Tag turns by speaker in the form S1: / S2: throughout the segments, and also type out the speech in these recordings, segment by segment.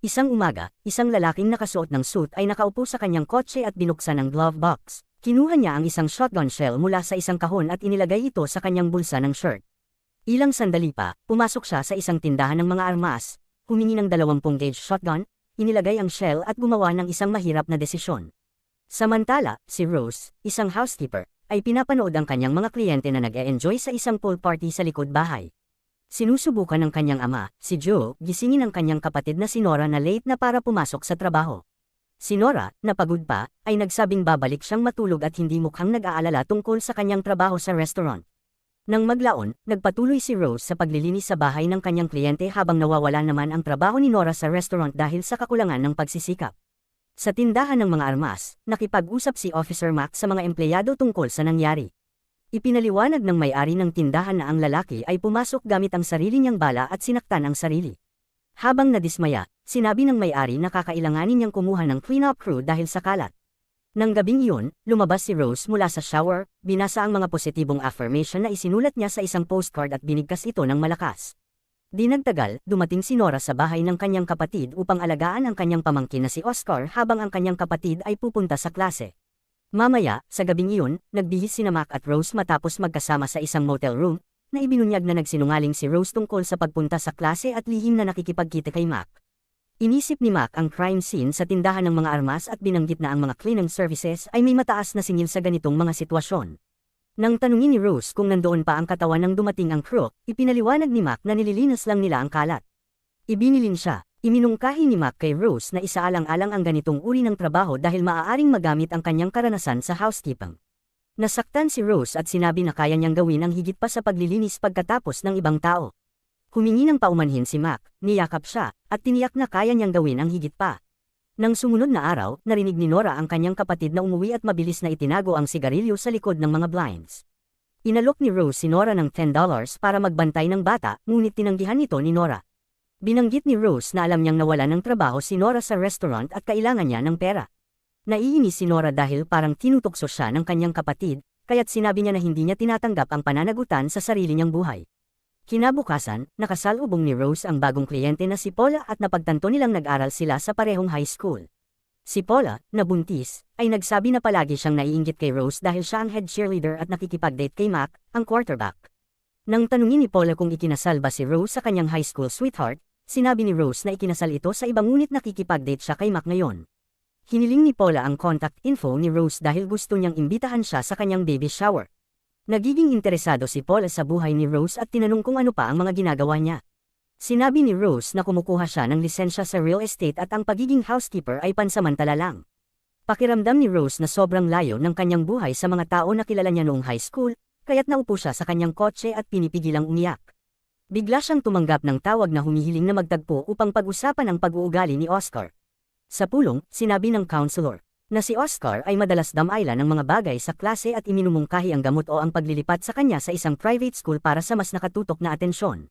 S1: Isang umaga, isang lalaking nakasuot ng suit ay nakaupo sa kanyang kotse at binuksan ang glove box. Kinuha niya ang isang shotgun shell mula sa isang kahon at inilagay ito sa kanyang bulsa ng shirt. Ilang sandali pa, pumasok siya sa isang tindahan ng mga armas, humingi ng 20 gauge shotgun, inilagay ang shell at gumawa ng isang mahirap na desisyon. Samantala, si Rose, isang housekeeper, ay pinapanood ang kanyang mga kliyente na nag-e-enjoy sa isang pool party sa likod bahay. Sinusubukan ng kanyang ama, si Joe, gisingin ang kanyang kapatid na si Nora na late na para pumasok sa trabaho. Si Nora, na pagod pa, ay nagsabing babalik siyang matulog at hindi mukhang nag-aalala tungkol sa kanyang trabaho sa restaurant. Nang maglaon, nagpatuloy si Rose sa paglilinis sa bahay ng kanyang kliyente habang nawawala naman ang trabaho ni Nora sa restaurant dahil sa kakulangan ng pagsisikap. Sa tindahan ng mga armas, nakipag-usap si Officer Mac sa mga empleyado tungkol sa nangyari. Ipinaliwanag ng may-ari ng tindahan na ang lalaki ay pumasok gamit ang sarili niyang bala at sinaktan ang sarili. Habang nadismaya, sinabi ng may-ari na kakailanganin niyang kumuha ng clean-up crew dahil sa kalat. Nang gabing iyon, lumabas si Rose mula sa shower, binasa ang mga positibong affirmation na isinulat niya sa isang postcard at binigkas ito ng malakas. Di nagtagal, dumating si Nora sa bahay ng kanyang kapatid upang alagaan ang kanyang pamangkin na si Oscar habang ang kanyang kapatid ay pupunta sa klase. Mamaya, sa gabing iyon, nagbihis sina Mac at Rose matapos magkasama sa isang motel room, na ibinunyag na nagsinungaling si Rose tungkol sa pagpunta sa klase at lihim na nakikipagkita kay Mac. Inisip ni Mac ang crime scene sa tindahan ng mga armas at binanggit na ang mga cleaning services ay may mataas na singil sa ganitong mga sitwasyon. Nang tanungin ni Rose kung nandoon pa ang katawan ng dumating ang crew, ipinaliwanag ni Mac na nililinas lang nila ang kalat. Ibinilin siya. Iminungkahi ni Mac kay Rose na isaalang-alang ang ganitong uri ng trabaho dahil maaaring magamit ang kanyang karanasan sa housekeeping. Nasaktan si Rose at sinabi na kaya niyang gawin ang higit pa sa paglilinis pagkatapos ng ibang tao. Humingi ng paumanhin si Mac, niyakap siya, at tiniyak na kaya niyang gawin ang higit pa. Nang sumunod na araw, narinig ni Nora ang kanyang kapatid na umuwi at mabilis na itinago ang sigarilyo sa likod ng mga blinds. Inalok ni Rose si Nora ng $10 para magbantay ng bata, ngunit tinanggihan ito ni Nora. Binanggit ni Rose na alam niyang nawala ng trabaho si Nora sa restaurant at kailangan niya ng pera. Naiinis si Nora dahil parang tinutokso siya ng kanyang kapatid, kaya't sinabi niya na hindi niya tinatanggap ang pananagutan sa sarili niyang buhay. Kinabukasan, nakasalubong ni Rose ang bagong kliyente na si Paula at napagtanto nilang nag-aral sila sa parehong high school. Si Paula, na buntis, ay nagsabi na palagi siyang naiinggit kay Rose dahil siya ang head cheerleader at nakikipag-date kay Mac, ang quarterback. Nang tanungin ni Paula kung ikinasal ba si Rose sa kanyang high school sweetheart, sinabi ni Rose na ikinasal ito sa ibang ngunit nakikipag-date siya kay Mac ngayon. Hiniling ni Paula ang contact info ni Rose dahil gusto niyang imbitahan siya sa kanyang baby shower. Nagiging interesado si Paula sa buhay ni Rose at tinanong kung ano pa ang mga ginagawa niya. Sinabi ni Rose na kumukuha siya ng lisensya sa real estate at ang pagiging housekeeper ay pansamantala lang. Pakiramdam ni Rose na sobrang layo ng kanyang buhay sa mga tao na kilala niya noong high school, kaya't naupo siya sa kanyang kotse at pinipigilang umiyak. Bigla siyang tumanggap ng tawag na humihiling na magtagpo upang pag-usapan ang pag-uugali ni Oscar. Sa pulong, sinabi ng counselor na si Oscar ay madalas damailan ng mga bagay sa klase at iminumungkahi ang gamot o ang paglilipat sa kanya sa isang private school para sa mas nakatutok na atensyon.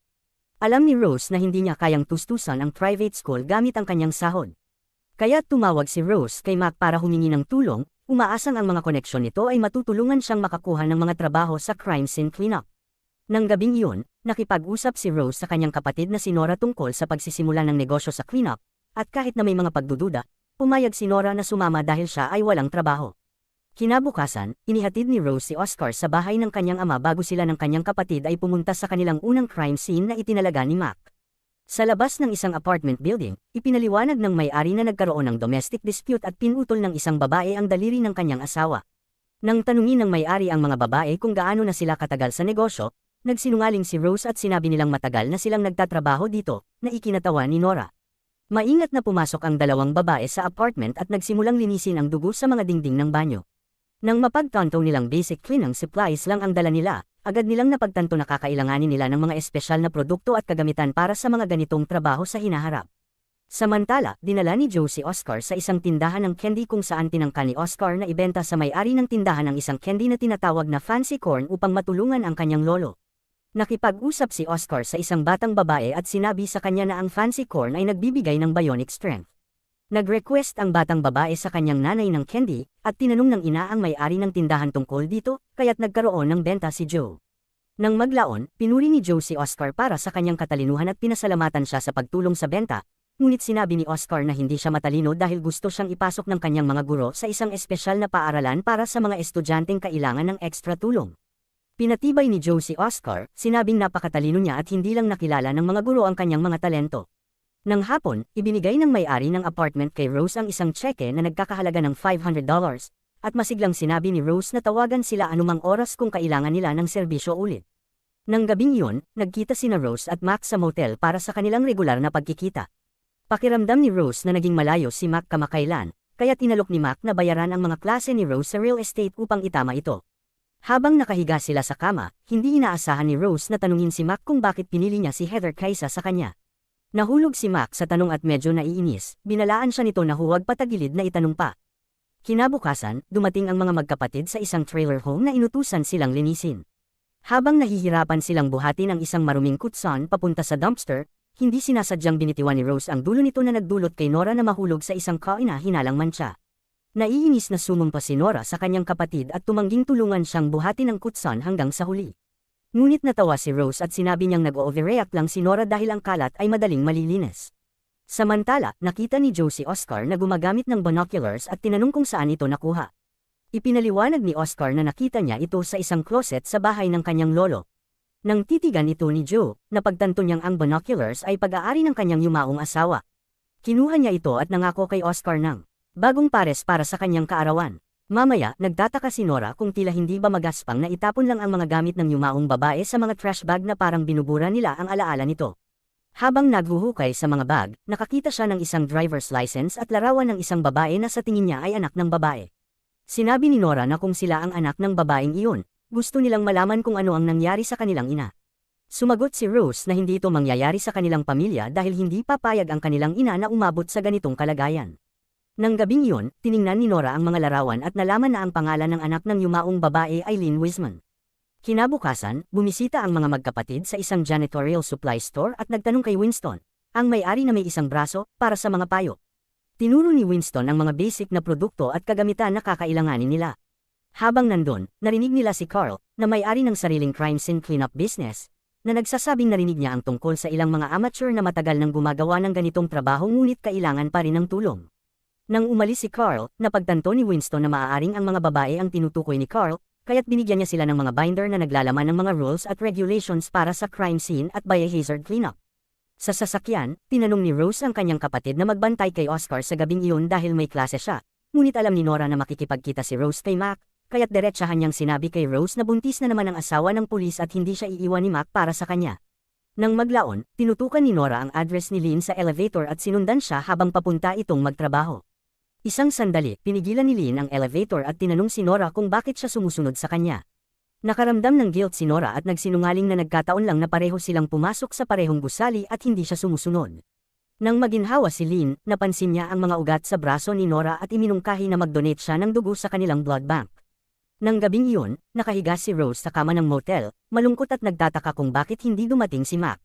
S1: Alam ni Rose na hindi niya kayang tustusan ang private school gamit ang kanyang sahod. Kaya tumawag si Rose kay Mac para humingi ng tulong, umaasang ang mga koneksyon nito ay matutulungan siyang makakuha ng mga trabaho sa crime scene cleanup. Nang gabing iyon, nakipag-usap si Rose sa kanyang kapatid na si Nora tungkol sa pagsisimula ng negosyo sa cleanup, at kahit na may mga pagdududa, pumayag si Nora na sumama dahil siya ay walang trabaho. Kinabukasan, inihatid ni Rose si Oscar sa bahay ng kanyang ama bago sila ng kanyang kapatid ay pumunta sa kanilang unang crime scene na itinalaga ni Mac. Sa labas ng isang apartment building, ipinaliwanag ng may-ari na nagkaroon ng domestic dispute at pinutol ng isang babae ang daliri ng kanyang asawa. Nang tanungin ng may-ari ang mga babae kung gaano na sila katagal sa negosyo, nagsinungaling si Rose at sinabi nilang matagal na silang nagtatrabaho dito, na ikinatawa ni Nora. Maingat na pumasok ang dalawang babae sa apartment at nagsimulang linisin ang dugo sa mga dingding ng banyo. Nang mapagtanto nilang basic cleaning supplies lang ang dala nila, agad nilang napagtanto na kakailanganin nila ng mga espesyal na produkto at kagamitan para sa mga ganitong trabaho sa hinaharap. Samantala, dinala ni Joe si Oscar sa isang tindahan ng candy kung saan tinangka ni Oscar na ibenta sa may-ari ng tindahan ng isang candy na tinatawag na fancy corn upang matulungan ang kanyang lolo. Nakipag-usap si Oscar sa isang batang babae at sinabi sa kanya na ang fancy corn ay nagbibigay ng bionic strength. Nag-request ang batang babae sa kanyang nanay ng candy, at tinanong ng ina ang may-ari ng tindahan tungkol dito, kaya't nagkaroon ng benta si Joe. Nang maglaon, pinuri ni Joe si Oscar para sa kanyang katalinuhan at pinasalamatan siya sa pagtulong sa benta, ngunit sinabi ni Oscar na hindi siya matalino dahil gusto siyang ipasok ng kanyang mga guro sa isang espesyal na paaralan para sa mga estudyanteng kailangan ng ekstra tulong. Pinatibay ni Joe si Oscar, sinabing napakatalino niya at hindi lang nakilala ng mga guro ang kanyang mga talento. Nang hapon, ibinigay ng may-ari ng apartment kay Rose ang isang tseke na nagkakahalaga ng $500, at masiglang sinabi ni Rose na tawagan sila anumang oras kung kailangan nila ng serbisyo ulit. Nang gabing iyon, nagkita sina Rose at Mac sa motel para sa kanilang regular na pagkikita. Pakiramdam ni Rose na naging malayo si Mac kamakailan, kaya tinalok ni Mac na bayaran ang mga klase ni Rose sa real estate upang itama ito. Habang nakahiga sila sa kama, hindi inaasahan ni Rose na tanungin si Mac kung bakit pinili niya si Heather kaysa sa kanya. Nahulog si Mac sa tanong at medyo naiinis, binalaan siya nito na huwag patagilid na itanong pa. Kinabukasan, dumating ang mga magkapatid sa isang trailer home na inutusan silang linisin. Habang nahihirapan silang buhatin ang isang maruming kutson papunta sa dumpster, hindi sinasadyang binitiwan ni Rose ang dulo nito na nagdulot kay Nora na mahulog sa isang kaina hinalang mancha. Naiinis na sumumpa si Nora sa kanyang kapatid at tumangging tulungan siyang buhatin ang kutson hanggang sa huli. Ngunit natawa si Rose at sinabi niyang nag-overreact lang si Nora dahil ang kalat ay madaling malilinis. Samantala, nakita ni Joe si Oscar na gumagamit ng binoculars at tinanong kung saan ito nakuha. Ipinaliwanag ni Oscar na nakita niya ito sa isang closet sa bahay ng kanyang lolo. Nang titigan ito ni Joe, napagtanto niyang ang binoculars ay pag-aari ng kanyang yumaong asawa. Kinuha niya ito at nangako kay Oscar ng bagong pares para sa kanyang kaarawan. Mamaya, nagtataka si Nora kung tila hindi ba magaspang na itapon lang ang mga gamit ng yumaong babae sa mga trash bag na parang binubura nila ang alaala nito. Habang naghuhukay sa mga bag, nakakita siya ng isang driver's license at larawan ng isang babae na sa tingin niya ay anak ng babae. Sinabi ni Nora na kung sila ang anak ng babaeng iyon, gusto nilang malaman kung ano ang nangyari sa kanilang ina. Sumagot si Rose na hindi ito mangyayari sa kanilang pamilya dahil hindi papayag ang kanilang ina na umabot sa ganitong kalagayan. Nang gabing iyon, tiningnan ni Nora ang mga larawan at nalaman na ang pangalan ng anak ng yumaong babae ay Lynn Wiseman. Kinabukasan, bumisita ang mga magkapatid sa isang janitorial supply store at nagtanong kay Winston, ang may-ari na may isang braso, para sa mga payo. Tinuro ni Winston ang mga basic na produkto at kagamitan na kakailanganin nila. Habang nandun, narinig nila si Carl, na may-ari ng sariling crime scene cleanup business, na nagsasabing narinig niya ang tungkol sa ilang mga amateur na matagal nang gumagawa ng ganitong trabaho ngunit kailangan pa rin ng tulong. Nang umalis si Carl, napagtanto ni Winston na maaaring ang mga babae ang tinutukoy ni Carl, kaya't binigyan niya sila ng mga binder na naglalaman ng mga rules at regulations para sa crime scene at biohazard cleanup. Sa sasakyan, tinanong ni Rose ang kanyang kapatid na magbantay kay Oscar sa gabing iyon dahil may klase siya, ngunit alam ni Nora na makikipagkita si Rose kay Mac, kaya't diretsahan niyang sinabi kay Rose na buntis na naman ang asawa ng pulis at hindi siya iiwan ni Mac para sa kanya. Nang maglaon, tinutukan ni Nora ang address ni Lynn sa elevator at sinundan siya habang papunta itong magtrabaho. Isang sandali, pinigilan ni Lynn ang elevator at tinanong si Nora kung bakit siya sumusunod sa kanya. Nakaramdam ng guilt si Nora at nagsinungaling na nagkataon lang na pareho silang pumasok sa parehong gusali at hindi siya sumusunod. Nang maginhawa si Lynn, napansin niya ang mga ugat sa braso ni Nora at iminungkahi na mag-donate siya ng dugo sa kanilang blood bank. Nang gabing iyon, nakahiga si Rose sa kama ng motel, malungkot at nagtataka kung bakit hindi dumating si Mac.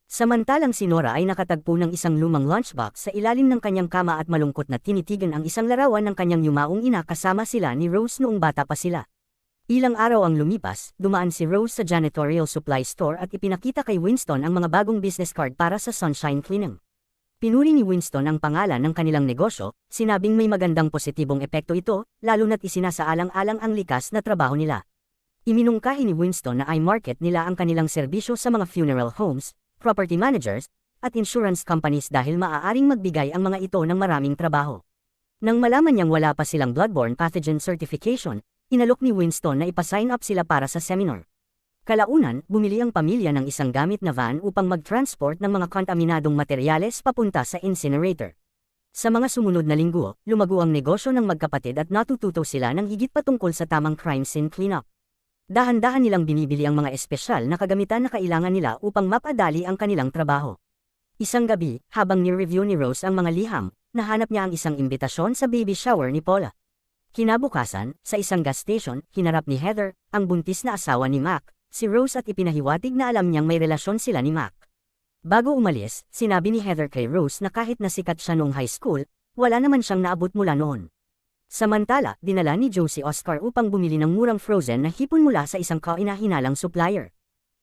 S1: Samantalang si Nora ay nakatagpo ng isang lumang lunchbox sa ilalim ng kanyang kama at malungkot na tinitigan ang isang larawan ng kanyang yumaong ina kasama sila ni Rose noong bata pa sila. Ilang araw ang lumipas, dumaan si Rose sa janitorial supply store at ipinakita kay Winston ang mga bagong business card para sa Sunshine Cleaning. Pinuri ni Winston ang pangalan ng kanilang negosyo, sinabing may magandang positibong epekto ito, lalo na't isinasaalang-alang ang likas na trabaho nila. Iminungkahi ni Winston na i-market nila ang kanilang serbisyo sa mga funeral homes, property managers, at insurance companies dahil maaaring magbigay ang mga ito ng maraming trabaho. Nang malaman niyang wala pa silang bloodborne pathogen certification, inalok ni Winston na ipa-sign up sila para sa seminar. Kalaunan, bumili ang pamilya ng isang gamit na van upang mag-transport ng mga kontaminadong materyales papunta sa incinerator. Sa mga sumunod na linggo, lumago ang negosyo ng magkapatid at natututo sila ng higit patungkol sa tamang crime scene cleanup. Dahan-dahan nilang binibili ang mga espesyal na kagamitan na kailangan nila upang mapadali ang kanilang trabaho. Isang gabi, habang ni-review ni Rose ang mga liham, nahanap niya ang isang imbitasyon sa baby shower ni Paula. Kinabukasan, sa isang gas station, hinarap ni Heather, ang buntis na asawa ni Mac, si Rose at ipinahiwatig na alam niyang may relasyon sila ni Mac. Bago umalis, sinabi ni Heather kay Rose na kahit nasikat siya noong high school, wala naman siyang naabot mula noon. Samantala, dinala ni Joe si Oscar upang bumili ng murang frozen na hipon mula sa isang kaina-hinalang supplier.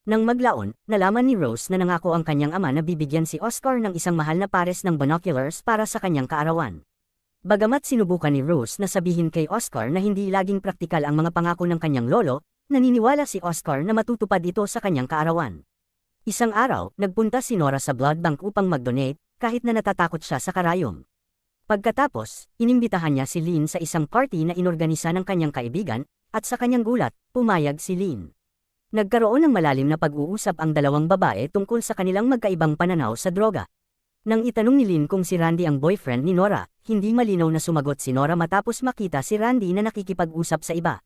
S1: Nang maglaon, nalaman ni Rose na nangako ang kanyang ama na bibigyan si Oscar ng isang mahal na pares ng binoculars para sa kanyang kaarawan. Bagamat sinubukan ni Rose na sabihin kay Oscar na hindi laging praktikal ang mga pangako ng kanyang lolo, naniniwala si Oscar na matutupad ito sa kanyang kaarawan. Isang araw, nagpunta si Nora sa blood bank upang mag-donate, kahit na natatakot siya sa karayom. Pagkatapos, inimbitahan niya si Lynn sa isang party na inorganisa ng kanyang kaibigan, at sa kanyang gulat, pumayag si Lynn. Nagkaroon ng malalim na pag-uusap ang dalawang babae tungkol sa kanilang magkaibang pananaw sa droga. Nang itanong ni Lynn kung si Randy ang boyfriend ni Nora, hindi malinaw na sumagot si Nora matapos makita si Randy na nakikipag-usap sa iba.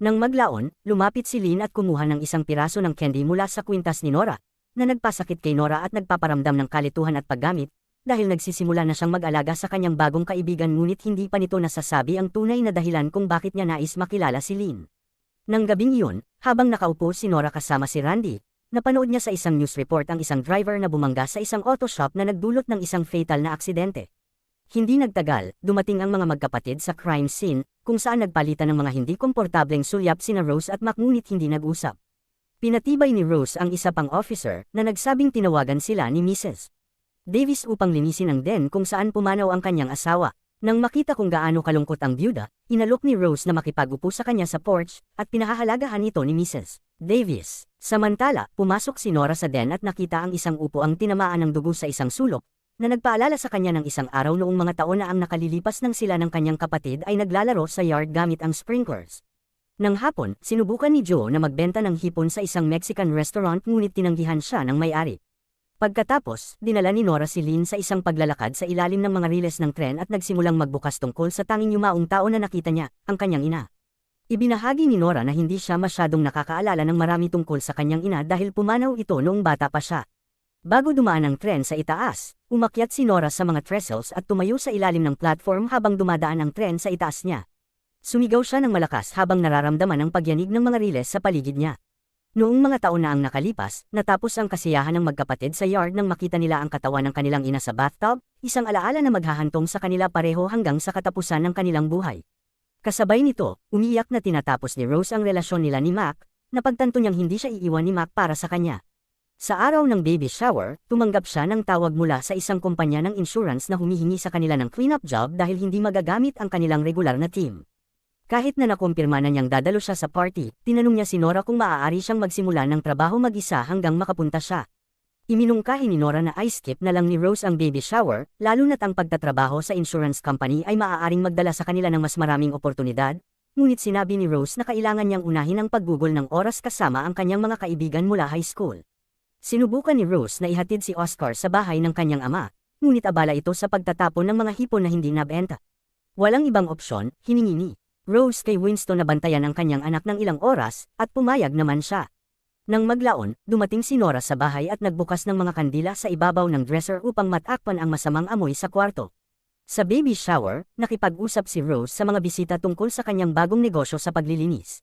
S1: Nang maglaon, lumapit si Lynn at kumuha ng isang piraso ng candy mula sa kwintas ni Nora, na nagpasakit kay Nora at nagpaparamdam ng kalituhan at paggamit, dahil nagsisimula na siyang mag-alaga sa kanyang bagong kaibigan ngunit hindi pa nito nasasabi ang tunay na dahilan kung bakit niya nais makilala si Lynn. Nang gabing iyon, habang nakaupo si Nora kasama si Randy, napanood niya sa isang news report ang isang driver na bumangga sa isang auto shop na nagdulot ng isang fatal na aksidente. Hindi nagtagal, dumating ang mga magkapatid sa crime scene, kung saan nagpalitan ng mga hindi komportableng sulyap sina Rose at Mac ngunit hindi nag-usap. Pinatibay ni Rose ang isa pang officer na nagsabing tinawagan sila ni Mrs. Davis upang linisin ang den kung saan pumanaw ang kanyang asawa. Nang makita kung gaano kalungkot ang byuda, inalok ni Rose na makipag-upo sa kanya sa porch, at pinahahalagahan ito ni Mrs. Davis. Samantala, pumasok si Nora sa den at nakita ang isang upo ang tinamaan ng dugo sa isang sulok, na nagpaalala sa kanya ng isang araw noong mga taon na ang nakalilipas ng sila ng kanyang kapatid ay naglalaro sa yard gamit ang sprinklers. Nang hapon, sinubukan ni Joe na magbenta ng hipon sa isang Mexican restaurant ngunit tinanggihan siya ng may-ari. Pagkatapos, dinala ni Nora si Lynn sa isang paglalakad sa ilalim ng mga riles ng tren at nagsimulang magbukas tungkol sa tanging yumaong tao na nakita niya, ang kanyang ina. Ibinahagi ni Nora na hindi siya masyadong nakakaalala ng marami tungkol sa kanyang ina dahil pumanaw ito noong bata pa siya. Bago dumaan ang tren sa itaas, umakyat si Nora sa mga trestles at tumayo sa ilalim ng platform habang dumadaan ang tren sa itaas niya. Sumigaw siya ng malakas habang nararamdaman ang pagyanig ng mga riles sa paligid niya. Noong mga taon na ang nakalipas, natapos ang kasiyahan ng magkapatid sa yard nang makita nila ang katawan ng kanilang ina sa bathtub, isang alaala na maghahantong sa kanila pareho hanggang sa katapusan ng kanilang buhay. Kasabay nito, umiiyak na tinatapos ni Rose ang relasyon nila ni Mac, na pagtanto niyang hindi siya iiwan ni Mac para sa kanya. Sa araw ng baby shower, tumanggap siya ng tawag mula sa isang kumpanya ng insurance na humihingi sa kanila ng cleanup job dahil hindi magagamit ang kanilang regular na team. Kahit na nakumpirma na niyang dadalo siya sa party, tinanong niya si Nora kung maaari siyang magsimula ng trabaho mag-isa hanggang makapunta siya. Iminungkahi ni Nora na i-skip na lang ni Rose ang baby shower, lalo na't ang pagtatrabaho sa insurance company ay maaaring magdala sa kanila ng mas maraming oportunidad, ngunit sinabi ni Rose na kailangan niyang unahin ang paggugol ng oras kasama ang kanyang mga kaibigan mula high school. Sinubukan ni Rose na ihatid si Oscar sa bahay ng kanyang ama, ngunit abala ito sa pagtatapon ng mga hipon na hindi nabenta. Walang ibang opsyon, hiningi ni Rose kay Winston na bantayan ang kanyang anak ng ilang oras, at pumayag naman siya. Nang maglaon, dumating si Nora sa bahay at nagbukas ng mga kandila sa ibabaw ng dresser upang matakpan ang masamang amoy sa kwarto. Sa baby shower, nakipag-usap si Rose sa mga bisita tungkol sa kanyang bagong negosyo sa paglilinis.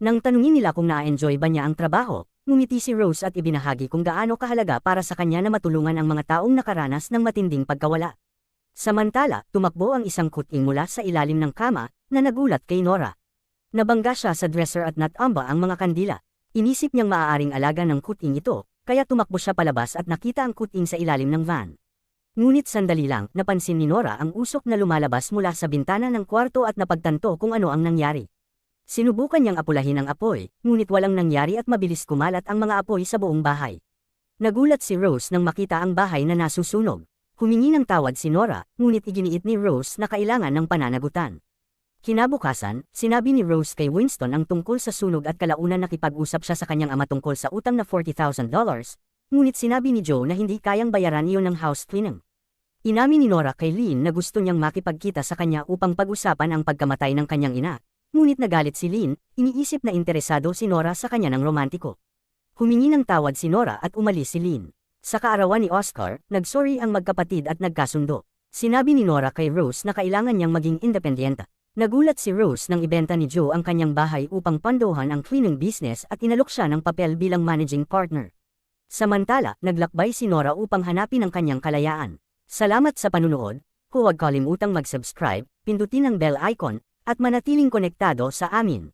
S1: Nang tanungin nila kung na-enjoy ba niya ang trabaho, ngumiti si Rose at ibinahagi kung gaano kahalaga para sa kanya na matulungan ang mga taong nakaranas ng matinding pagkawala. Samantala, tumakbo ang isang kuting mula sa ilalim ng kama, na nagulat kay Nora. Nabangga siya sa dresser at natamba ang mga kandila. Inisip niyang maaaring alaga ng kuting ito, kaya tumakbo siya palabas at nakita ang kuting sa ilalim ng van. Ngunit sandali lang, napansin ni Nora ang usok na lumalabas mula sa bintana ng kwarto at napagtanto kung ano ang nangyari. Sinubukan niyang apulahin ang apoy, ngunit walang nangyari at mabilis kumalat ang mga apoy sa buong bahay. Nagulat si Rose nang makita ang bahay na nasusunog. Humingi ng tawad si Nora, ngunit iginiit ni Rose na kailangan ng pananagutan. Kinabukasan, sinabi ni Rose kay Winston ang tungkol sa sunog at kalaunan nakipag-usap siya sa kanyang ama tungkol sa utang na $40,000, ngunit sinabi ni Joe na hindi kayang bayaran iyon ng house cleaning. Inamin ni Nora kay Lynn na gusto niyang makipagkita sa kanya upang pag-usapan ang pagkamatay ng kanyang ina, ngunit nagalit si Lynn, iniisip na interesado si Nora sa kanya ng romantiko. Humingi ng tawad si Nora at umalis si Lynn. Sa kaarawan ni Oscar, nagsorry ang magkapatid at nagkasundo. Sinabi ni Nora kay Rose na kailangan niyang maging independyente. Nagulat si Rose nang ibenta ni Joe ang kanyang bahay upang pandohan ang cleaning business at inalok siya ng papel bilang managing partner. Samantala, naglakbay si Nora upang hanapin ang kanyang kalayaan. Salamat sa panunood, huwag kalimutang mag-subscribe, pindutin ang bell icon, at manatiling konektado sa amin.